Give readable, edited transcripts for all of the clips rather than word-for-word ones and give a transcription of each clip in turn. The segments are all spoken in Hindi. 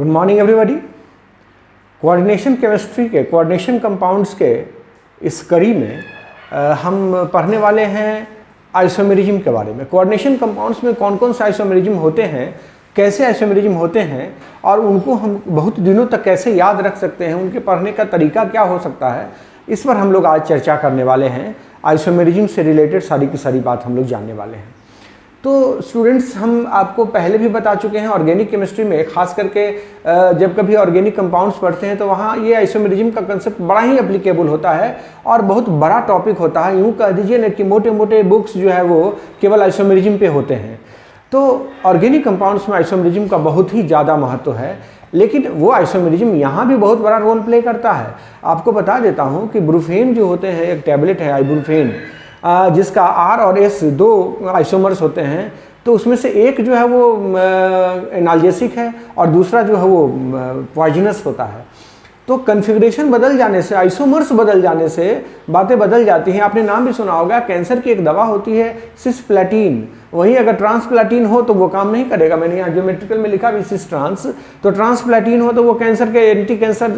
Good morning everybody. Coordination chemistry के कोऑर्डिनेशन कंपाउंड्स के इस कड़ी में हम पढ़ने वाले हैं आइसोमेरिज्म के बारे में। कोऑर्डिनेशन कंपाउंड्स में कौन कौन से आइसोमेरिज्म होते हैं, कैसे आइसोमेरिज्म होते हैं और उनको हम बहुत दिनों तक कैसे याद रख सकते हैं, उनके पढ़ने का तरीका क्या हो सकता है, इस पर हम लोग आज चर्चा करने वाले हैं। आइसोमेरिज्म से रिलेटेड सारी की सारी बात हम लोग जानने वाले हैं। तो स्टूडेंट्स, हम आपको पहले भी बता चुके हैं ऑर्गेनिक केमिस्ट्री में, खास करके जब कभी ऑर्गेनिक कंपाउंड्स पढ़ते हैं तो वहाँ ये आइसोमेरिज्म का कंसेप्ट बड़ा ही एप्लीकेबल होता है और बहुत बड़ा टॉपिक होता है। यूँ कह दीजिए ना कि मोटे मोटे बुक्स जो है वो केवल आइसोमेरिज्म पे होते हैं। तो ऑर्गेनिक कंपाउंड्स में आइसोमेरिज्म का बहुत ही ज़्यादा महत्व है, लेकिन वो आइसोमेरिज्म यहाँ भी बहुत बड़ा रोल प्ले करता है। आपको बता देता हूँ कि ब्रूफेन जो होते हैं, एक टैबलेट है आइब्रूफेन, जिसका R और S दो आइसोमर्स होते हैं, तो उसमें से एक जो है वो एनाल्जेसिक है और दूसरा जो है वो पॉइजनस होता है। तो कन्फिग्रेशन बदल जाने से, आइसोमर्स बदल जाने से बातें बदल जाती हैं। आपने नाम भी सुना होगा, कैंसर की एक दवा होती है सिस्प्लेटिन, वहीं अगर ट्रांसप्लेटिन हो तो वो काम नहीं करेगा। मैंने यहाँ ज्योमेट्रिकल में लिखा भी सिस ट्रांस, तो ट्रांसप्लेटिन हो तो वो कैंसर के एंटी कैंसर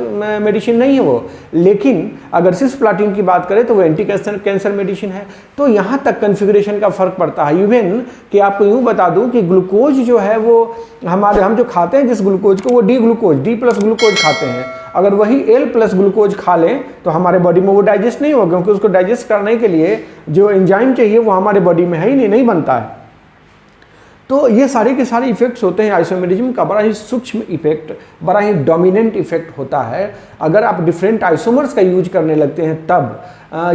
मेडिसिन नहीं है वो, लेकिन अगर सिस्प्लेटिन की बात करें तो वो एंटी कैंसर मेडिसिन है। तो यहाँ तक कन्फिग्रेशन का फर्क पड़ता है। इवन कि आपको यूँ बता दूँ कि ग्लूकोज जो है वो हम जो खाते हैं जिस ग्लूकोज को, वो डी प्लस ग्लूकोज खाते हैं। अगर वही L प्लस ग्लूकोज खा लें तो हमारे बॉडी में वो डाइजेस्ट नहीं होगा, क्योंकि उसको डाइजेस्ट करने के लिए जो एंजाइम चाहिए वो हमारे बॉडी में है ही नहीं बनता है। तो ये सारे के सारे इफेक्ट्स होते हैं आइसोमेरिज्म का। बड़ा ही सूक्ष्म इफेक्ट, बड़ा ही डोमिनेंट इफेक्ट होता है अगर आप डिफरेंट आइसोमर्स का यूज करने लगते हैं तब।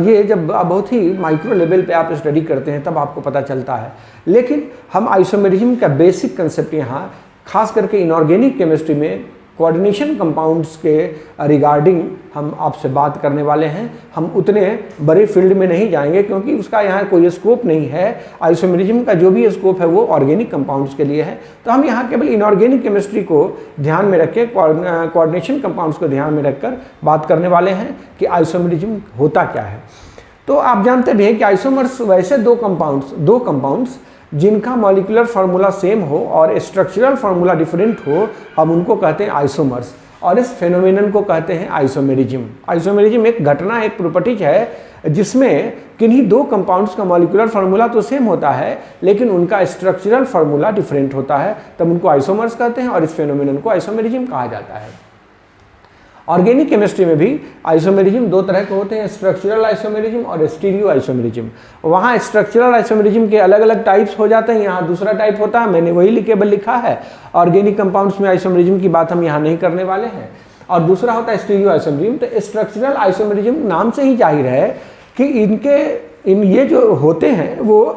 ये जब बहुत ही माइक्रो लेवल पे आप स्टडी करते हैं तब आपको पता चलता है। लेकिन हम आइसोमेरिज्म का बेसिक कंसेप्ट यहाँ खास करके इनऑर्गेनिक केमिस्ट्री में कोऑर्डिनेशन कंपाउंड्स के रिगार्डिंग हम आपसे बात करने वाले हैं। हम उतने बड़े फील्ड में नहीं जाएंगे क्योंकि उसका यहाँ कोई स्कोप नहीं है। आइसोमेरिज्म का जो भी स्कोप है वो ऑर्गेनिक कंपाउंड्स के लिए है। तो हम यहाँ केवल इनऑर्गेनिक केमिस्ट्री को ध्यान में रख के, कोऑर्डिनेशन कंपाउंड्स को ध्यान में रखकर बात करने वाले हैं कि आइसोमेरिज्म होता क्या है। तो आप जानते भी हैं कि आइसोमर्स वैसे दो कंपाउंड्स जिनका मॉलिक्यूलर फार्मूला सेम हो और स्ट्रक्चरल फार्मूला डिफरेंट हो, हम उनको कहते हैं आइसोमर्स, और इस फेनोमेनन को कहते हैं आइसोमेरिज्म। आइसोमेरिज्म एक घटना, एक प्रॉपर्टीज है जिसमें किन्हीं दो कंपाउंड्स का मॉलिक्यूलर फार्मूला तो सेम होता है लेकिन उनका स्ट्रक्चरल फार्मूला डिफरेंट होता है, तब उनको आइसोमर्स कहते हैं और इस फेनोमेनन को आइसोमेरिज्म कहा जाता है। ऑर्गेनिक केमिस्ट्री में भी आइसोमेरिज्म दो तरह के होते हैं, स्ट्रक्चरल आइसोमेरिज्म और स्टीरियो आइसोमेरिज्म। वहाँ स्ट्रक्चरल आइसोमेरिज्म के अलग अलग टाइप्स हो जाते हैं, यहाँ दूसरा टाइप होता है, मैंने वही केवल लिखा है। ऑर्गेनिक कंपाउंड्स में आइसोमेरिज्म की बात हम यहाँ नहीं करने वाले हैं। और दूसरा होता है स्टीरियो आइसोमेरिज्म। तो स्ट्रक्चरल आइसोमेरिज्म नाम से ही जाहिर है कि ये जो होते हैं वो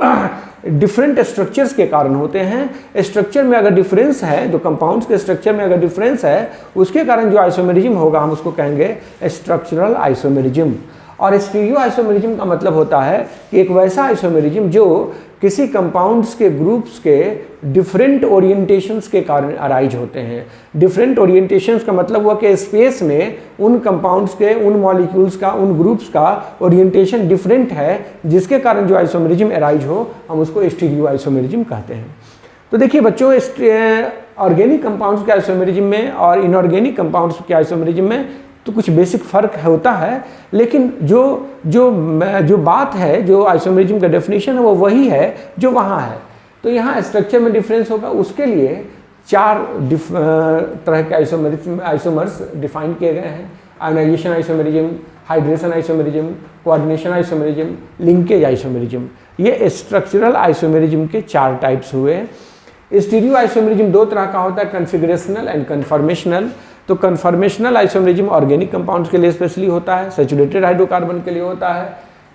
डिफरेंट स्ट्रक्चर्स के कारण होते हैं। स्ट्रक्चर में अगर डिफरेंस है, जो कंपाउंड्स के स्ट्रक्चर में अगर डिफरेंस है, उसके कारण जो आइसोमेरिज्म होगा हम उसको कहेंगे स्ट्रक्चरल आइसोमेरिज्म। और स्टीरियो आइसोमेरिज्म का मतलब होता है कि एक वैसा आइसोमेरिज्म जो किसी कंपाउंड्स के ग्रुप्स के डिफरेंट ओरिएंटेशंस के कारण अराइज होते हैं। डिफरेंट ओरिएंटेशंस का मतलब हुआ कि स्पेस में उन कंपाउंड्स के, उन मॉलिक्यूल्स का, उन ग्रुप्स का ओरिएंटेशन डिफरेंट है, जिसके कारण जो आइसोमेरिज्म अराइज हो हम उसको स्टीरियो आइसोमेरिज्म कहते हैं। तो देखिए बच्चों, ऑर्गेनिक कंपाउंड्स के आइसोमेरिज्म में और इनऑर्गेनिक कंपाउंड्स के आइसोमेरिज्म में तो कुछ बेसिक फ़र्क होता है, लेकिन जो बात है, जो आइसोमेरिज्म का डेफिनेशन है वो वही है जो वहाँ है। तो यहाँ स्ट्रक्चर में डिफरेंस होगा, उसके लिए चार तरह के आइसोमर्स डिफाइन किए गए हैं। Ionization isomerism, hydration isomerism, coordination isomerism, linkage isomerism. ये स्ट्रक्चरल आइसोमेरिज्म के चार टाइप्स हुए। स्टीरियो आइसोमेरिज्म दो तरह का होता है, कन्फिगरेशनल एंड कन्फर्मेशनल। तो कन्फर्मेशनल आइसोमेरिज्म ऑर्गेनिक कंपाउंड्स के लिए स्पेशली होता है, सैचुरेटेड हाइड्रोकार्बन के लिए होता है।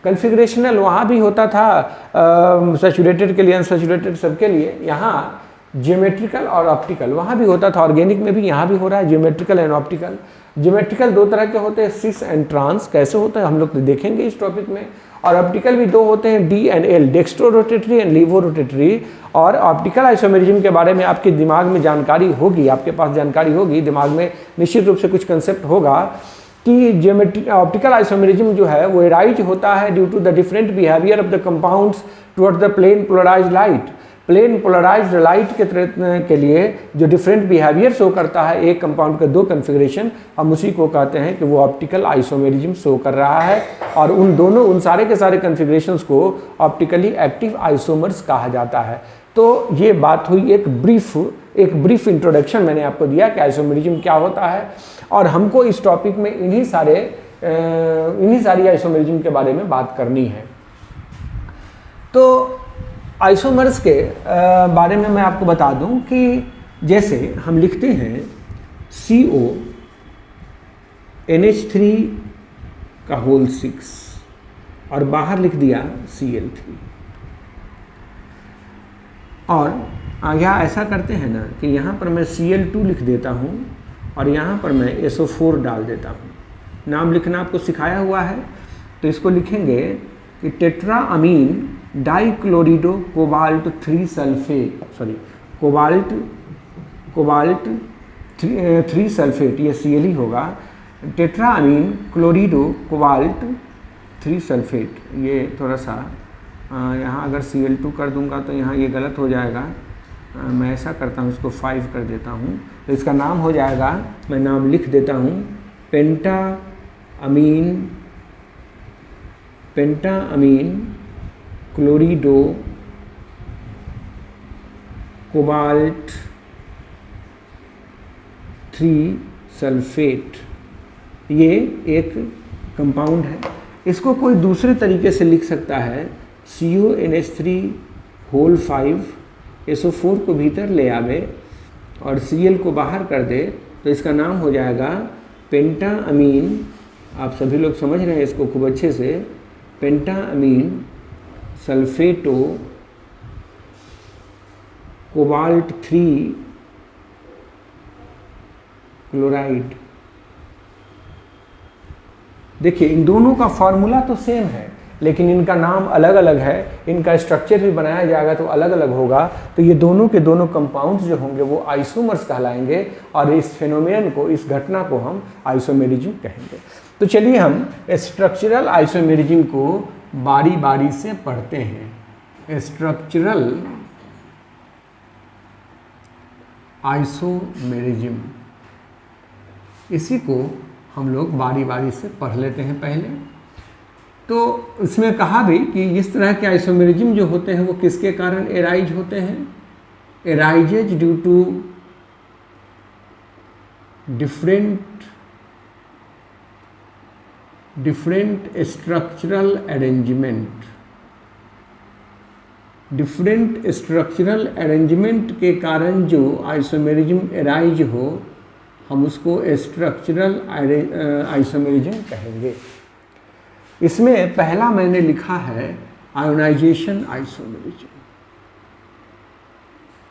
कन्फिगरेशनल वहाँ भी होता था सैचुरेटेड के लिए, अनसैचुरेटेड सबके लिए। यहाँ ज्योमेट्रिकल और ऑप्टिकल वहाँ भी होता था, ऑर्गेनिक में भी यहाँ भी हो रहा है ज्योमेट्रिकल एंड ऑप्टिकल। ज्योमेट्रिकल दो तरह के होते हैं, सिस एंड ट्रांस। कैसे होता है हम लोग तो देखेंगे इस टॉपिक में। और ऑप्टिकल भी दो होते हैं, D and L, dextro rotatory and levo rotatory. और ऑप्टिकल आइसोमेरिज्म के बारे में आपके दिमाग में जानकारी होगी, आपके पास जानकारी होगी, दिमाग में निश्चित रूप से कुछ कंसेप्ट होगा कि ऑप्टिकल आइसोमेरिज्म जो है वो अराइज होता है due to the different behaviour of the compounds towards the plane polarized light. Plane polarized light के लिए जो डिफरेंट बिहेवियर शो करता है एक कंपाउंड के दो कन्फिग्रेशन, हम उसी को कहते हैं कि वो ऑप्टिकल आइसोमेरिज्म शो कर रहा है। और उन सारे के सारे कन्फिग्रेशंस को ऑप्टिकली एक्टिव आइसोमर्स कहा जाता है। तो ये बात हुई एक ब्रीफ इंट्रोडक्शन मैंने आपको दिया कि आइसोमेरिज्म क्या होता है, और हमको इस टॉपिक में इन्हीं सारी आइसोमेरिज्म के बारे में बात करनी है। तो आइसोमर्स के बारे में मैं आपको बता दूं कि जैसे हम लिखते हैं CONH3 और बाहर लिख दिया Cl3, और यहाँ ऐसा करते हैं ना कि यहाँ पर मैं Cl2 लिख देता हूँ और यहाँ पर मैं SO4 डाल देता हूँ। नाम लिखना आपको सिखाया हुआ है, तो इसको लिखेंगे कि tetra ammine dichlorido cobalt 3 sulphate, cobalt 3 sulphate, ये Cl ही होगा। Tetra ammine chlorido cobalt 3 sulphate, ये थोड़ा सा यहाँ अगर Cl2 कर दूंगा तो यहाँ ये गलत हो जाएगा। मैं ऐसा करता हूँ, इसको 5 कर देता हूँ, तो इसका नाम हो जाएगा, मैं नाम लिख देता हूँ पेंटा अमीन क्लोरिडो कोबाल्ट 3 सल्फेट, ये एक कंपाउंड है। इसको कोई दूसरे तरीके से लिख सकता है CONH3 SO4 को भीतर ले आवे और Cl को बाहर कर दे, तो इसका नाम हो जाएगा पेंटा अमीन। आप सभी लोग समझ रहे हैं इसको खूब अच्छे से, पेंटा अमीन सल्फेटो कोबाल्ट 3 क्लोराइड। देखिए इन दोनों का फॉर्मूला तो सेम है, लेकिन इनका नाम अलग अलग है, इनका स्ट्रक्चर भी बनाया जाएगा तो अलग अलग होगा। तो ये दोनों के दोनों कंपाउंड्स जो होंगे वो आइसोमर्स कहलाएंगे, और इस फेनोमेनन को, इस घटना को हम आइसोमेरिज्म कहेंगे। तो चलिए हम स्ट्रक्चरल आइसोमेरिज्म को बारी बारी से पढ़ते हैं। स्ट्रक्चरल आइसोमेरिज्म, इसी को हम लोग बारी बारी से पढ़ लेते हैं पहले। तो इसमें कहा भी कि इस तरह के आइसोमेरिज्म जो होते हैं वो किसके कारण एराइज होते हैं? Arises due to different structural arrangement. Different structural arrangement के कारण जो आइसोमेरिज्म एराइज हो, हम उसको स्ट्रक्चरल आइसोमेरिज्म कहेंगे। इसमें पहला मैंने लिखा है ionization isomerism.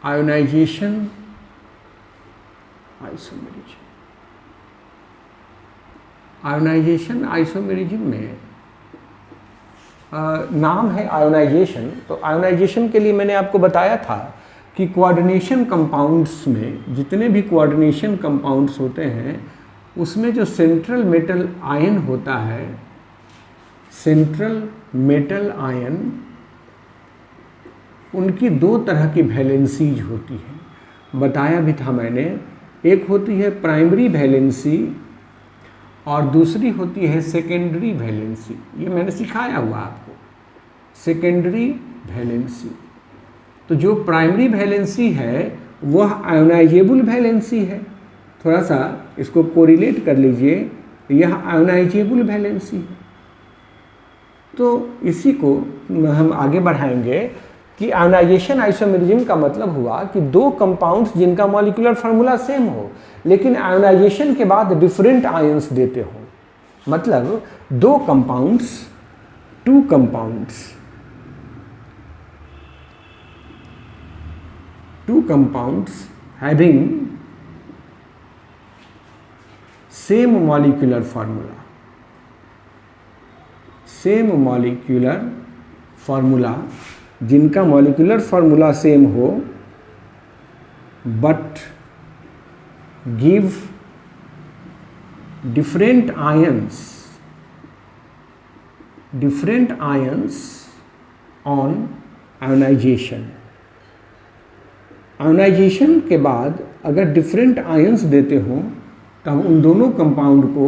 Ionization isomerism, ionization isomerism में नाम है आयोनाइजेशन। तो आयोनाइजेशन के लिए मैंने आपको बताया था कि कोऑर्डिनेशन कंपाउंड्स में, जितने भी कोऑर्डिनेशन कंपाउंड्स होते हैं, उसमें जो सेंट्रल मेटल आयन होता है, सेंट्रल मेटल आयन, उनकी दो तरह की वैलेंसीज होती हैं। बताया भी था मैंने, एक होती है प्राइमरी वैलेंसी और दूसरी होती है सेकेंडरी वैलेंसी। ये मैंने सिखाया हुआ आपको, सेकेंडरी वैलेंसी। तो जो प्राइमरी वैलेंसी है वह आयोनाइजेबल वैलेंसी है। थोड़ा सा इसको कोरिलेट कर लीजिए, यह आयोनाइजेबल वैलेंसी है। तो इसी को हम आगे बढ़ाएंगे कि आयोनाइजेशन आइसोमेरिज्म का मतलब हुआ कि दो कंपाउंड्स जिनका मॉलिक्यूलर फार्मूला सेम हो, लेकिन आयोनाइजेशन के बाद डिफरेंट आयंस देते हो। मतलब दो compounds, two compounds having same molecular formula, जिनका मॉलिक्यूलर फार्मूला सेम हो, but give different ions on ionization. Ionization के बाद अगर डिफरेंट आयंस देते हो तो हम उन दोनों कंपाउंड को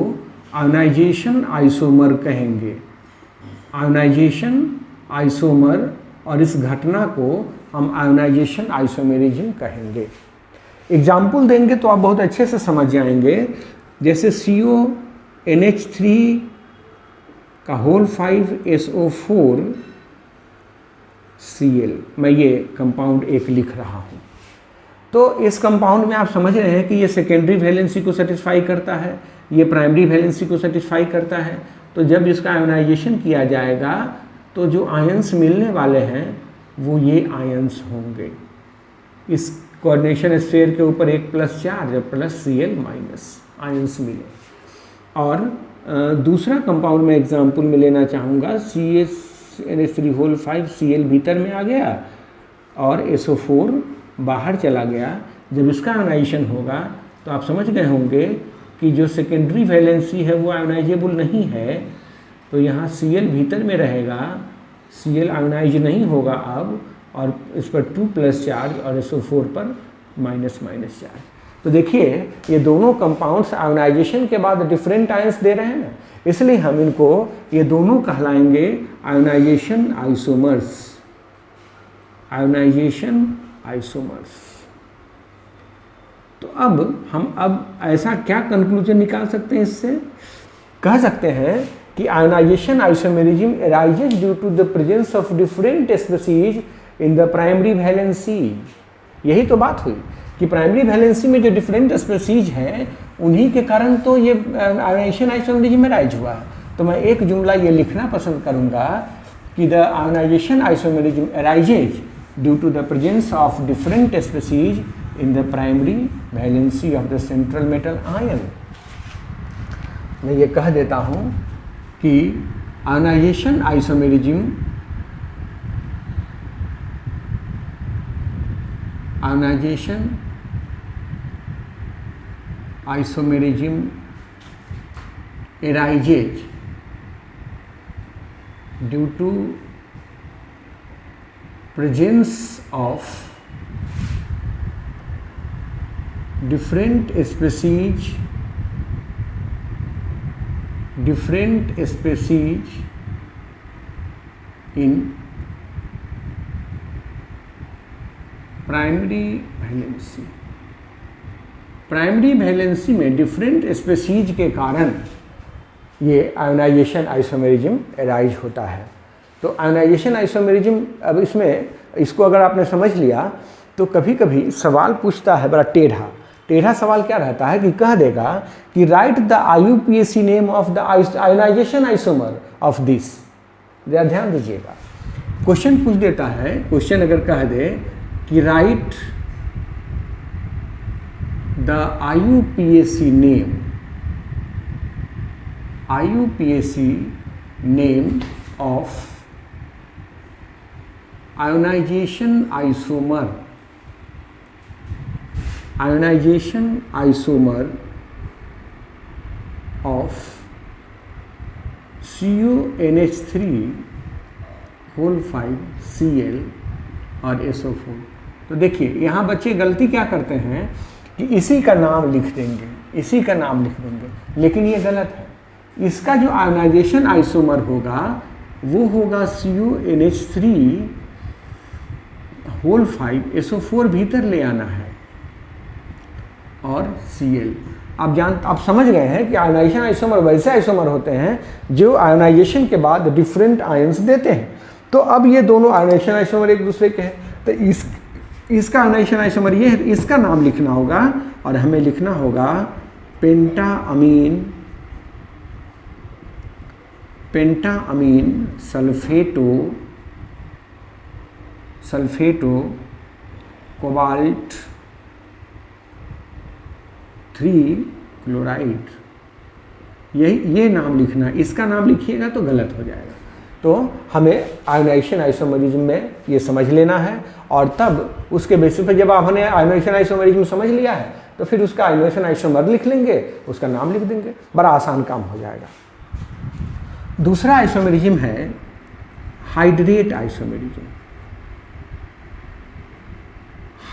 आयोनाइजेशन आइसोमर कहेंगे। आयोनाइजेशन आइसोमर, और इस घटना को हम आयोनाइजेशन आइसोमेरिज्म कहेंगे। एग्जाम्पल देंगे तो आप बहुत अच्छे से समझ जाएंगे। जैसे CONH3 का होल 5SO4 Cl, मैं ये कंपाउंड एक लिख रहा हूँ। तो इस कंपाउंड में आप समझ रहे हैं कि ये सेकेंडरी वैलेंसी को सेटिस्फाई करता है, ये प्राइमरी वैलेंसी को सेटिस्फाई करता है। तो जब इसका आयोनाइजेशन किया जाएगा तो जो आयंस मिलने वाले हैं वो ये आयंस होंगे। इस कोऑर्डिनेशन स्फीयर के ऊपर एक plus charge plus Cl minus ions मिले। और दूसरा कंपाउंड में एग्जाम्पल में लेना चाहूँगा, CH3 होल 5 Cl भीतर में आ गया और SO4 बाहर चला गया। जब इसका आयोनाइजेशन होगा तो आप समझ गए होंगे कि जो सेकेंडरी वैलेंसी है वो आयोनाइजेबल नहीं है, तो यहाँ Cl भीतर में रहेगा, Cl आयोनाइज नहीं होगा अब, और इस पर 2 प्लस चार्ज और SO4 पर माइनस माइनस चार्ज। तो देखिए ये दोनों कंपाउंड्स आयोनाइजेशन के बाद डिफरेंट आयंस दे रहे हैं ना, इसलिए हम इनको ये दोनों कहलाएंगे आयोनाइजेशन आइसोमर्स। Ionisation isomers. तो अब हम ऐसा क्या कंक्लूजन निकाल सकते हैं इससे? कह सकते हैं कि ionization isomerism arises due to the presence of different species in the primary valency. यही तो बात हुई कि प्राइमरी वैलेंसी में जो डिफरेंट स्पीसीज हैं उन्हीं के कारण तो ये आयोनाइजेशन आइसोमेरिज्म अराइज हुआ है। तो मैं एक जुमला ये लिखना पसंद करूँगा कि the ionization isomerism arises due to the presence of different species in the primary valency of the central metal ion। मैं ये कह देता हूँ कि ionization isomerism arises due to presence of different species in primary valency. Primary valency में डिफरेंट स्पीसीज के कारण ये आयोनाइजेशन आइसोमेरिज्म अराइज होता है। तो आयोनाइजेशन आइसोमेरिज्म, अब इसको अगर आपने समझ लिया तो कभी कभी सवाल पूछता है बड़ा टेढ़ा सवाल क्या रहता है कि कह देगा कि write the IUPAC name of the ionization isomer of this. ध्यान दीजिएगा, क्वेश्चन पूछ देता है, क्वेश्चन अगर कह दे कि write the IUPAC name of ionization isomer of CONH3 whole 5 Cl और SO4। तो देखिए यहाँ बच्चे गलती क्या करते हैं कि इसी का नाम लिख देंगे, लेकिन ये गलत है। इसका जो आयोनाइजेशन आइसोमर होगा वो होगा CONH3 होल 5 SO4 भीतर ले आना है और Cl। आप समझ गए हैं कि आयोनाइजेशन आइसोमर वैसे आइसोमर होते हैं जो आयोनाइजेशन के बाद डिफरेंट आयंस देते हैं। तो अब ये दोनों आयोनाइजेशन आइसोमर एक दूसरे के हैं, तो इसका आयोनाइजेशन आइसोमर ये है, इसका नाम लिखना होगा और हमें लिखना होगा पेंटाअमीन सल्फेटो कोबाल्ट 3 क्लोराइड। ये नाम लिखना, इसका नाम लिखिएगा तो गलत हो जाएगा। तो हमें आयोनाइजेशन आइसोमरिज्म में ये समझ लेना है, और तब उसके बेसिस पर जब आपने आयोनाइजेशन आइसोमरिज्म समझ लिया है तो फिर उसका आयोनाइजेशन आइसोमर लिख लेंगे, उसका नाम लिख देंगे, बड़ा आसान काम हो जाएगा। दूसरा आइसोमरिज्म है hydrate isomerism.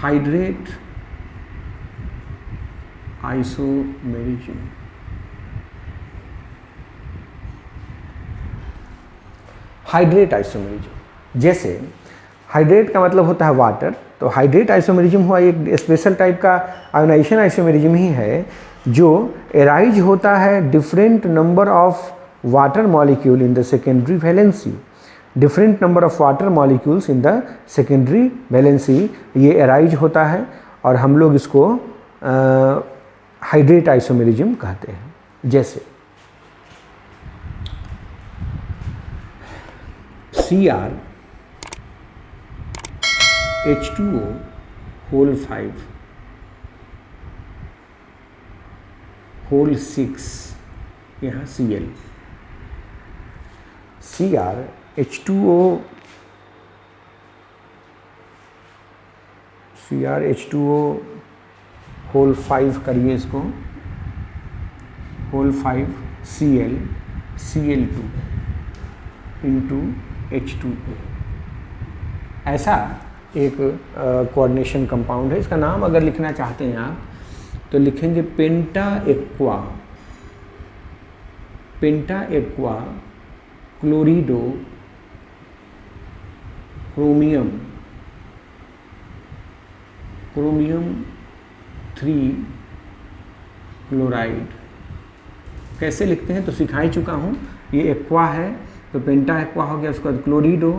Hydrate isomerism. Hydrate isomerism, जैसे हाइड्रेट का मतलब होता है वाटर, तो हाइड्रेट आइसोमेरिज्म हुआ एक स्पेशल टाइप का आयोनाइजेशन आइसोमेरिज्म ही है जो एराइज होता है different number of water molecule in the secondary valency. Different number of water molecules in the secondary valency ये एराइज होता है और हम लोग इसको हाइड्रेट आइसोमेरिज्म कहते हैं। जैसे Cr H2O होल 5 होल 6 यहाँ Cl, Cr H2O होल 5 करिए इसको, whole 5 Cl Cl2 into H2O, ऐसा एक कोऑर्डिनेशन कंपाउंड है। इसका नाम अगर लिखना चाहते हैं आप तो लिखेंगे पेंटा एक्वा क्लोरिडो क्रोमियम 3 क्लोराइड। कैसे लिखते हैं तो सिखा ही चुका हूँ। ये एक्वा है तो पेंटा एक्वा हो गया, उसके बाद क्लोरिडो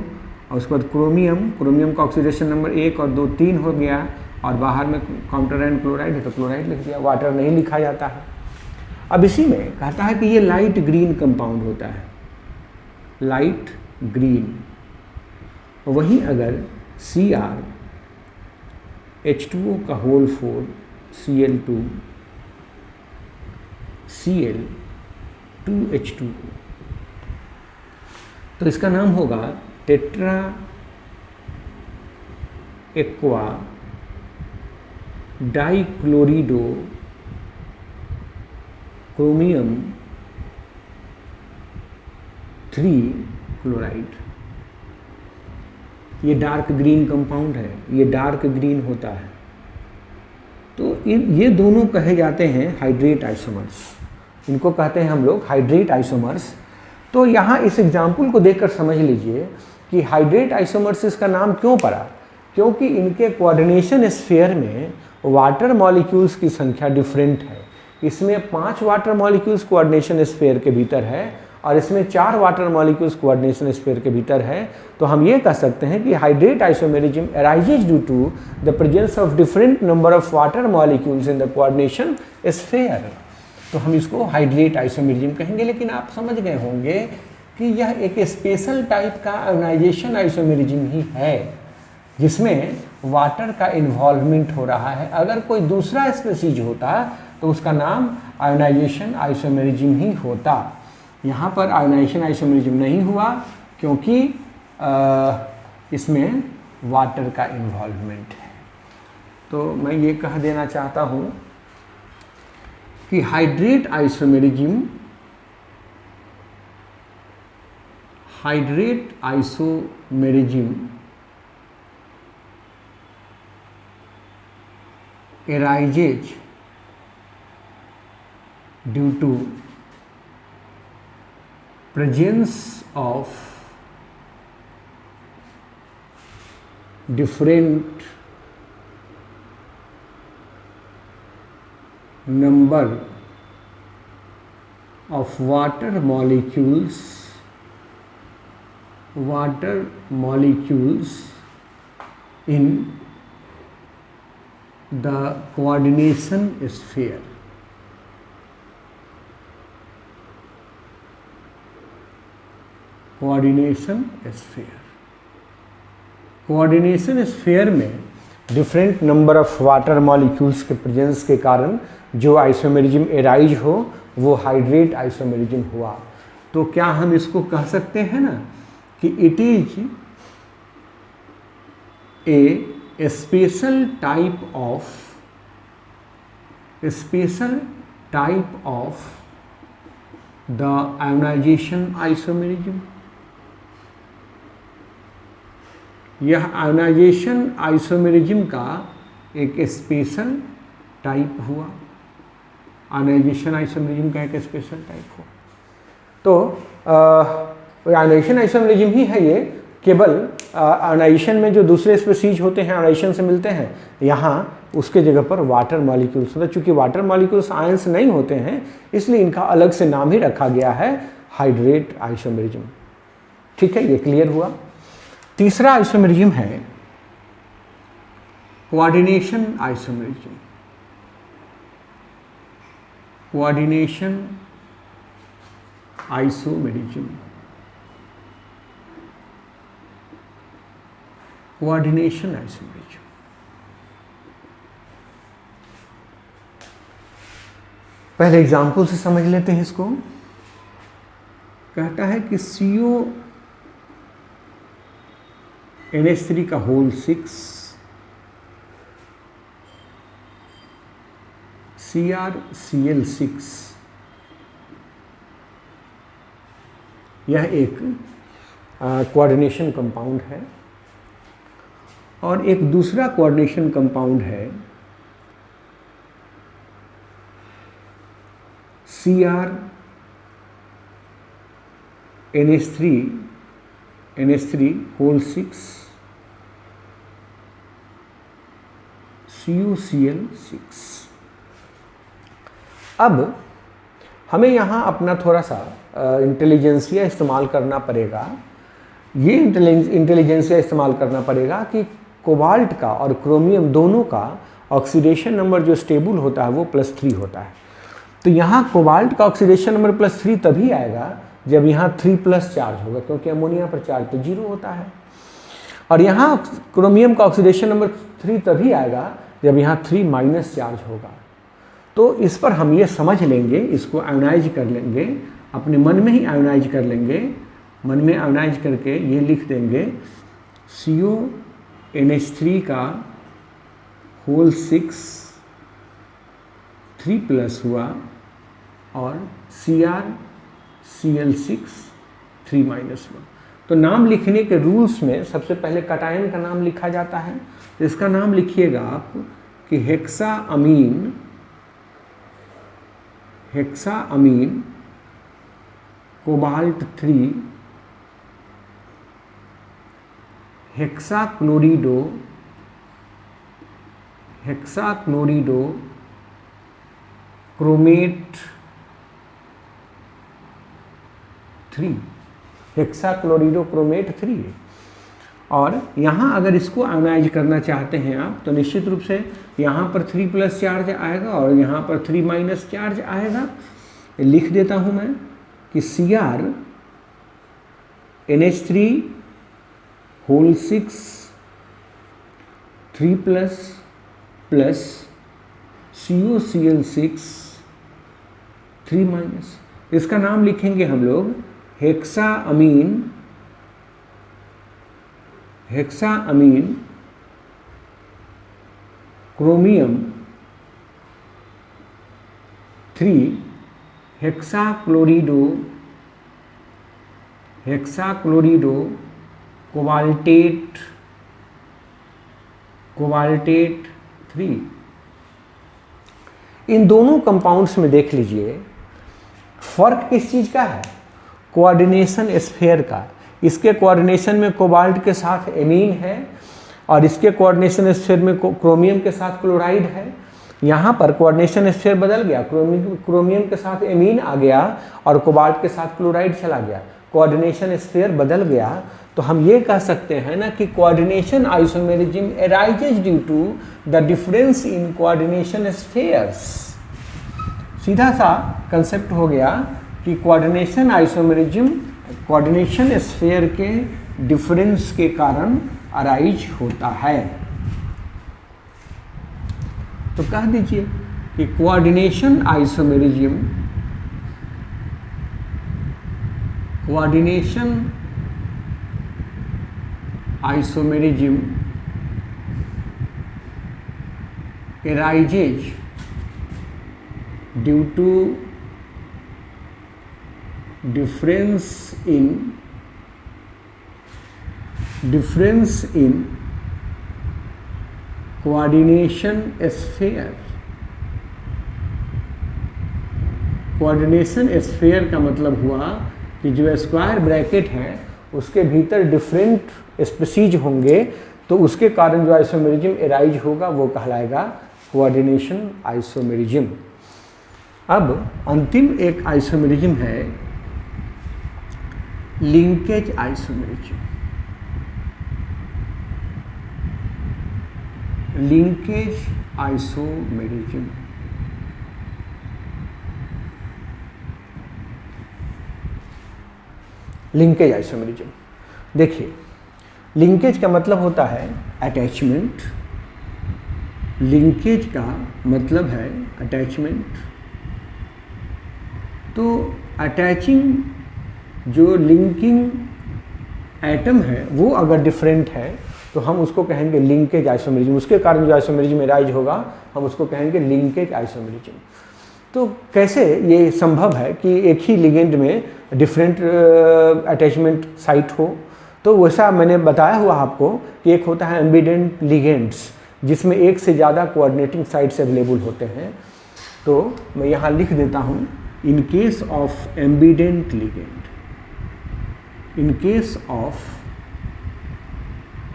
और उसके बाद क्रोमियम का ऑक्सीडेशन नंबर 1 और 2 3 हो गया और बाहर में काउंटर एंड क्लोराइड है तो क्लोराइड लिख दिया, वाटर नहीं लिखा जाता है। अब इसी में कहता है कि ये लाइट ग्रीन कंपाउंड होता है, लाइट ग्रीन। वहीं अगर Cr H2O का होल 4 Cl2 Cl 2H2O तो इसका नाम होगा टेट्रा एक्वा डाइक्लोरिडो क्रोमियम 3 क्लोराइड। ये डार्क ग्रीन कंपाउंड है, ये डार्क ग्रीन होता है। तो ये दोनों कहे जाते हैं हाइड्रेट आइसोमर्स, इनको कहते हैं हम लोग हाइड्रेट आइसोमर्स। तो यहाँ इस एग्जाम्पल को देखकर समझ लीजिए कि हाइड्रेट आइसोमर्स का नाम क्यों पड़ा, क्योंकि इनके कोऑर्डिनेशन स्फीयर में वाटर मॉलिक्यूल्स की संख्या डिफरेंट है। इसमें 5 वाटर मॉलिक्यूल्स कोऑर्डिनेशन स्फीयर के भीतर है और इसमें 4 वाटर मॉलिक्यूल्स कोऑर्डिनेशन स्फीयर के भीतर है। तो हम ये कह सकते हैं कि hydrate isomerism arises due to the presence of different number of water molecules in the coordination sphere. तो हम इसको हाइड्रेट आइसोमेरिज्म कहेंगे। लेकिन आप समझ गए होंगे कि यह एक स्पेशल टाइप का आयोनाइजेशन आइसोमेरिज्म ही है जिसमें वाटर का इन्वॉल्वमेंट हो रहा है। अगर कोई दूसरा स्पीशीज होता तो उसका नाम आयोनाइजेशन आइसोमेरिज्म ही होता। यहाँ पर आयोनाइजेशन आइसोमेरिज्म नहीं हुआ क्योंकि इसमें वाटर का इन्वॉल्वमेंट है। तो मैं ये कह देना चाहता हूँ कि hydrate isomerism arises due to presence of different number of water molecules in the coordination sphere. Coordination sphere में different number of water molecules के प्रेजेंस के कारण जो आइसोमेरिज्म एराइज हो वो हाइड्रेट आइसोमेरिज्म हुआ। तो क्या हम इसको कह सकते हैं ना कि it is a special type of the ionization isomerism. यह आयोनाइजेशन आइसोमेरिज्म का एक स्पेशल टाइप हुआ, आयोनाइजेशन आइसोमेरिज्म का एक स्पेशल टाइप हुआ। तो आयोनाइजेशन आइसोमेरिज्म ही है ये, केवल आयोनाइजेशन में जो दूसरे स्पीशीज होते हैं आयोनाइजेशन से मिलते हैं, यहाँ उसके जगह पर वाटर मॉलिक्यूल्स होता है। चूँकि वाटर मॉलिक्यूल्स आयंस नहीं होते हैं इसलिए इनका अलग से नाम ही रखा गया है हाइड्रेट आइसोमेरिज्म। ठीक है, ये क्लियर हुआ। तीसरा आइसोमेरिज्म है coordination isomerism. Coordination isomerism, coordination isomerism. पहले एग्जाम्पल से समझ लेते हैं इसको। कहता है कि CONH3 का होल 6 CrCl6 यह एक कोऑर्डिनेशन कंपाउंड है, और एक दूसरा कोऑर्डिनेशन कंपाउंड है CrNH3 होल 6 CuCl6। अब हमें यहाँ अपना थोड़ा सा इंटेलिजेंसिया इस्तेमाल करना पड़ेगा। ये इंटेलिजेंसिया इस्तेमाल करना पड़ेगा कि कोबाल्ट का और क्रोमियम दोनों का ऑक्सीडेशन नंबर जो स्टेबल होता है वो +3 होता है। तो यहाँ कोबाल्ट का ऑक्सीडेशन नंबर +3 तभी आएगा जब यहाँ 3+ चार्ज होगा, क्योंकि अमोनिया पर चार्ज तो 0 होता है। और यहाँ क्रोमियम का ऑक्सीडेशन नंबर 3 तभी आएगा जब यहाँ 3- चार्ज होगा। तो इस पर हम ये समझ लेंगे, इसको आयोनाइज कर लेंगे, अपने मन में ही आयोनाइज कर लेंगे। मन में आयोनाइज करके ये लिख देंगे CONH3 का होल 6 3+ हुआ और CrCl6 3- हुआ। तो नाम लिखने के रूल्स में सबसे पहले कटायन का नाम लिखा जाता है। तो इसका नाम लिखिएगा आप कि हेक्साअमीन कोबाल्ट 3 हेक्साक्लोरिडो क्रोमेट 3 हेक्साक्लोरिडो क्रोमेट 3। और यहाँ अगर इसको आयोनाइज करना चाहते हैं आप तो निश्चित रूप से यहाँ पर 3+ चार्ज आएगा और यहाँ पर 3- चार्ज आएगा। लिख देता हूँ मैं कि CrNH3 होल 6 3+ प्लस CuCl6 3-। इसका नाम लिखेंगे हम लोग हेक्साअमीन क्रोमियम 3 हेक्साक्लोरिडो कोबाल्टेट 3। इन दोनों कंपाउंड्स में देख लीजिए फर्क किस चीज का है, कोऑर्डिनेशन स्फीयर का। इसके कोऑर्डिनेशन में कोबाल्ट के साथ एमीन है और इसके कोऑर्डिनेशन स्फीयर में क्रोमियम के साथ क्लोराइड है। यहाँ पर कोऑर्डिनेशन स्फीयर बदल गया, क्रोमियम के साथ एमीन आ गया और कोबाल्ट के साथ क्लोराइड चला गया। कोऑर्डिनेशन स्फीयर बदल गया तो हम ये कह सकते हैं ना कि coordination isomerism arises due to the difference in coordination spheres. सीधा सा कंसेप्ट हो गया कि कोऑर्डिनेशन आइसोमेरिज्म कोऑर्डिनेशन स्फीयर के डिफरेंस के कारण अराइज होता है। तो कह दीजिए कि coordination isomerism arises due to difference in coordination sphere. Coordination sphere का मतलब हुआ कि जो स्क्वायर ब्रैकेट है उसके भीतर डिफरेंट स्पीसीज होंगे, तो उसके कारण जो आइसोमेरिज्म एराइज होगा वो कहलाएगा कोऑर्डिनेशन आइसोमेरिज्म। अब अंतिम एक आइसोमेरिज्म है linkage isomerism. Linkage isomerism. Linkage isomerism, देखिए लिंकेज का मतलब होता है अटैचमेंट। लिंकेज का मतलब है अटैचमेंट। तो अटैचिंग जो लिंकिंग एटम है वो अगर डिफरेंट है तो हम उसको कहेंगे लिंकेज आइसोमेरिज्म। उसके कारण जो आइसोमेरिज्म एराइज होगा हम उसको कहेंगे लिंकेज आइसोमेरिज्म। तो कैसे ये संभव है कि एक ही लिगेंड में डिफरेंट अटैचमेंट साइट हो? तो वैसा मैंने बताया हुआ आपको कि एक होता है एम्बिडेंट लिगेंड्स, जिसमें एक से ज़्यादा कोऑर्डिनेटिंग साइट्स अवेलेबल होते हैं। तो मैं यहाँ लिख देता हूँ, in case of ambient ligand, in case of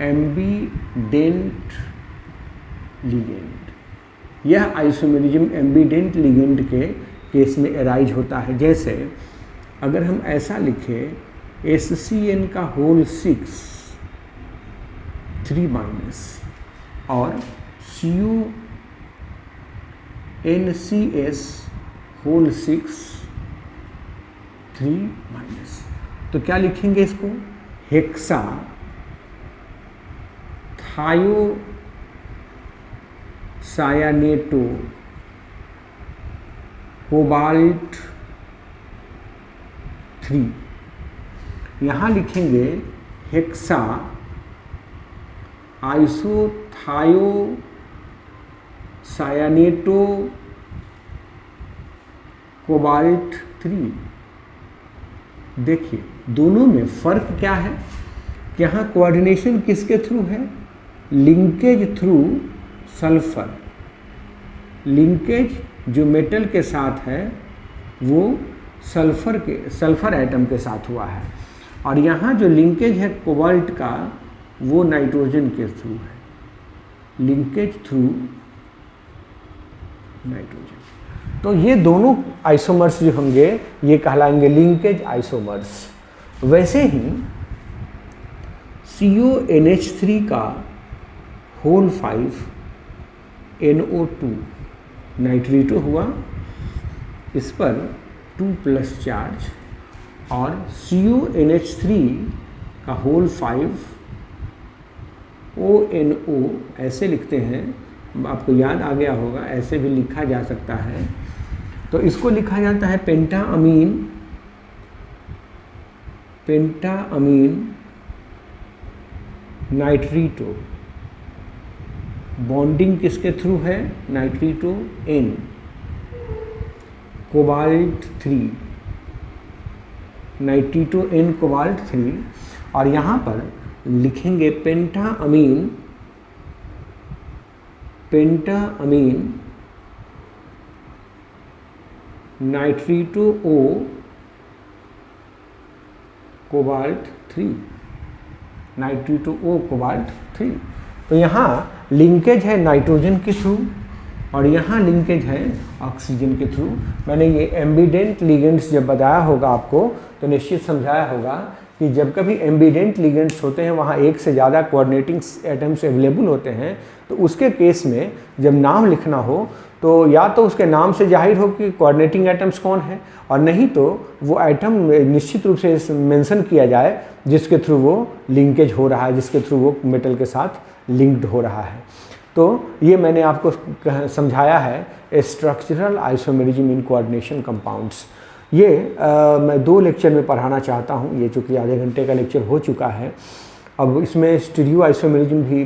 ambient ligand, यह आइसोमेरिज्म एम्बिडेंट लिगेंड के केस में एराइज होता है। जैसे अगर हम ऐसा लिखें SCN का होल 6 3 माइनस और CuNCS होल 6 3 माइनस, तो क्या लिखेंगे इसको? हेक्सा थायो सायानेटो कोबाल्ट 3। यहाँ लिखेंगे हेक्सा आइसोथायो सायानेटो कोबाल्ट 3। देखिए दोनों में फ़र्क क्या है कि यहाँ कोऑर्डिनेशन किसके थ्रू है? Linkage through sulphur. लिंकेज जो मेटल के साथ है वो सल्फर एटम के साथ हुआ है, और यहाँ जो लिंकेज है कोबाल्ट का वो नाइट्रोजन के थ्रू है। Linkage through nitrogen. तो ये दोनों आइसोमर्स जो होंगे ये कहलाएंगे लिंकेज आइसोमर्स। वैसे ही CuNH3 का होल 5 NO2 नाइट्रेटो हुआ, इस पर 2+ चार्ज, और CuNH3 का होल 5 ONO ऐसे लिखते हैं, आपको याद आ गया होगा, ऐसे भी लिखा जा सकता है। तो इसको लिखा जाता है पेंटाअमीन नाइट्रीटो। बॉन्डिंग किसके थ्रू है? Nitrito N cobalt 3, nitrito N cobalt 3, और यहाँ पर लिखेंगे pentaammine nitrito O cobalt 3, nitrito O cobalt 3। तो यहाँ लिंकेज है नाइट्रोजन के थ्रू और यहाँ लिंकेज है ऑक्सीजन के थ्रू। मैंने ये एम्बिडेंट लिगेंड्स जब बताया होगा आपको तो निश्चित समझाया होगा कि जब कभी एम्बिडेंट लिगेंड्स होते हैं वहाँ एक से ज़्यादा कोऑर्डिनेटिंग एटम्स अवेलेबल होते हैं, तो उसके केस में जब नाम लिखना हो तो या तो उसके नाम से जाहिर हो कि कोऑर्डिनेटिंग एटम्स कौन है, और नहीं तो वो एटम निश्चित रूप से मेंशन किया जाए जिसके थ्रू वो लिंकेज हो रहा है, जिसके थ्रू वो मेटल के साथ लिंक्ड हो रहा है। तो ये मैंने आपको समझाया है structural isomerism in coordination compounds. ये मैं 2 लेक्चर में पढ़ाना चाहता हूँ, ये चूँकि आधे घंटे का लेक्चर हो चुका है। अब इसमें स्टीरियो आइसोमेरिज्म भी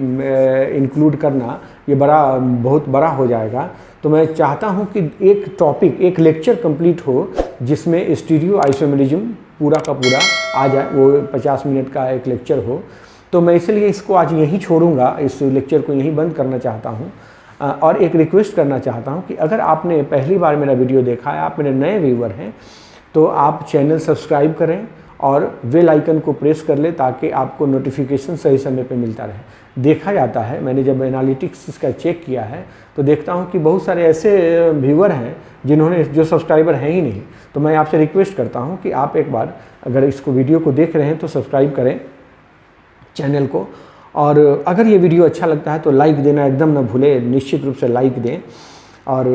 इंक्लूड करना ये बहुत बड़ा हो जाएगा, तो मैं चाहता हूँ कि एक टॉपिक, एक लेक्चर कंप्लीट हो जिसमें स्टीरियो आइसोमेरिज्म पूरा का पूरा आ जाए, वो 50 मिनट का एक लेक्चर हो। तो मैं इसलिए इसको आज यहीं छोड़ूंगा, इस लेक्चर को यहीं बंद करना चाहता हूँ। और एक रिक्वेस्ट करना चाहता हूँ कि अगर आपने पहली बार मेरा वीडियो देखा है, आप मेरे नए व्यूवर हैं, तो आप चैनल सब्सक्राइब करें और बेल आइकन को प्रेस कर ले ताकि आपको नोटिफिकेशन सही समय पे मिलता रहे। देखा जाता है, मैंने जब एनालिटिक्स इसका चेक किया है तो देखता हूँ कि बहुत सारे ऐसे व्यूवर हैं जिन्होंने जो सब्सक्राइबर हैं ही नहीं। तो मैं आपसे रिक्वेस्ट करता हूँ कि आप एक बार अगर इसको वीडियो को देख रहे हैं तो सब्सक्राइब करें चैनल को, और अगर ये वीडियो अच्छा लगता है तो लाइक देना एकदम ना भूलें, निश्चित रूप से लाइक दें। और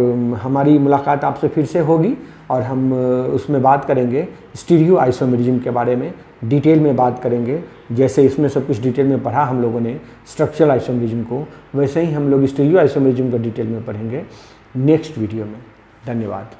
हमारी मुलाकात आपसे फिर से होगी और हम उसमें बात करेंगे स्टीरियो आइसोमेरिज्म के बारे में, डिटेल में बात करेंगे। जैसे इसमें सब कुछ डिटेल में पढ़ा हम लोगों ने स्ट्रक्चरल आइसोमेरिज्म को, वैसे ही हम लोग स्टीरियो आइसोमेरिज्म को डिटेल में पढ़ेंगे नेक्स्ट वीडियो में। धन्यवाद।